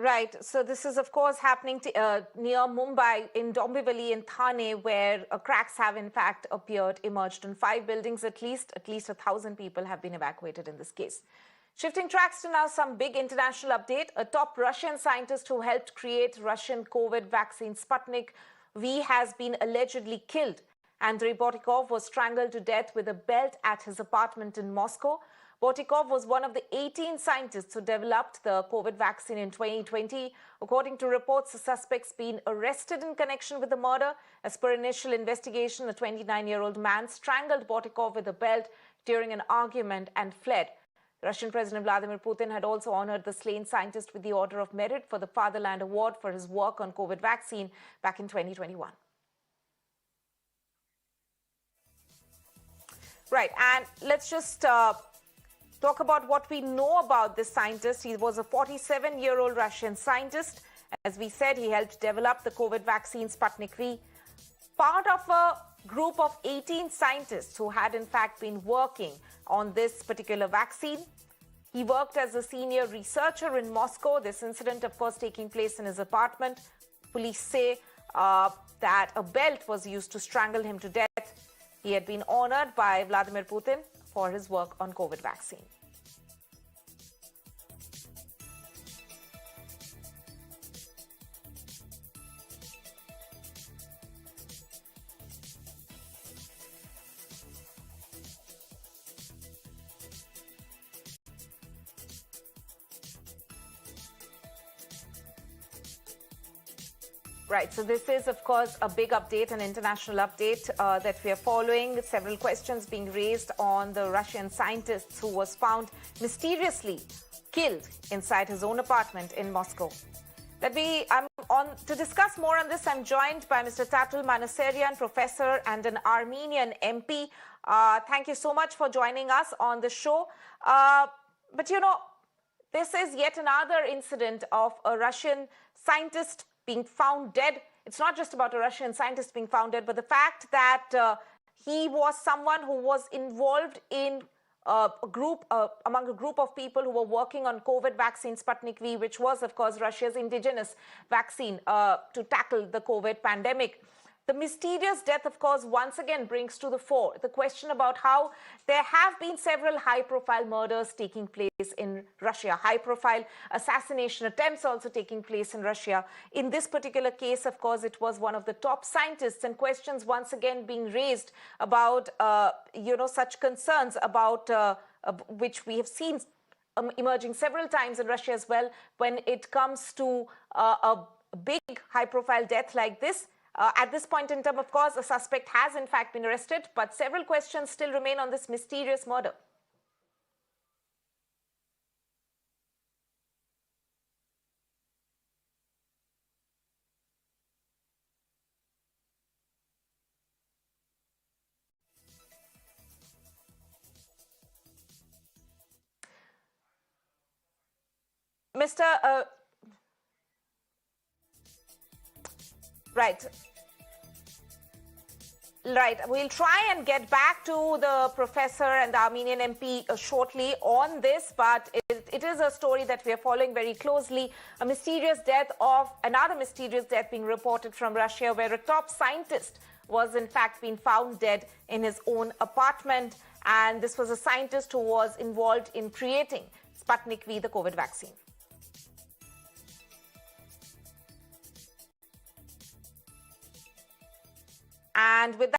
Right. So this is, of course, happening near Mumbai in Dombivli in Thane, where cracks have in fact emerged in 5 buildings at least. At least 1,000 people have been evacuated in this case. Shifting tracks to now some big international update. A top Russian scientist who helped create Russian COVID vaccine Sputnik V has been allegedly killed. Andrei Botikov was strangled to death with a belt at his apartment in Moscow. Botikov was one of the 18 scientists who developed the COVID vaccine in 2020. According to reports, the suspect's been arrested in connection with the murder. As per initial investigation, a 29-year-old man strangled Botikov with a belt during an argument and fled. Russian President Vladimir Putin had also honored the slain scientist with the Order of Merit for the Fatherland Award for his work on COVID vaccine back in 2021. Right, and let's just talk about what we know about this scientist. He was a 47-year-old Russian scientist. As we said, he helped develop the COVID vaccine Sputnik V, part of a group of 18 scientists who had in fact been working on this particular vaccine. He worked as a senior researcher in Moscow. This incident, of course, taking place in his apartment. Police say that a belt was used to strangle him to death. He had been honored by Vladimir Putin for his work on COVID vaccine. Right, so this is, of course, a big update, an international update that we are following. Several questions being raised on the Russian scientist who was found mysteriously killed inside his own apartment in Moscow. To discuss more on this, I'm joined by Mr. Tatul Manasarian, professor and an Armenian MP. Thank you so much for joining us on the show. But you know, this is yet another incident of a Russian scientist being found dead. It's not just about a Russian scientist being found dead, but the fact that he was someone who was involved in among a group of people who were working on COVID vaccine Sputnik V, which was, of course, Russia's indigenous vaccine to tackle the COVID pandemic. The mysterious death, of course, once again brings to the fore the question about how there have been several high-profile murders taking place in Russia, high-profile assassination attempts also taking place in Russia. In this particular case, of course, it was one of the top scientists, and questions once again being raised about, such concerns about which we have seen emerging several times in Russia as well when it comes to a big high-profile death like this. At this point in time, of course, a suspect has in fact been arrested, but several questions still remain on this mysterious murder. Mr. Right. We'll try and get back to the professor and the Armenian MP shortly on this, but it is a story that we are following very closely. Another mysterious death being reported from Russia, where a top scientist was in fact being found dead in his own apartment. And this was a scientist who was involved in creating Sputnik V, the COVID vaccine. And with that,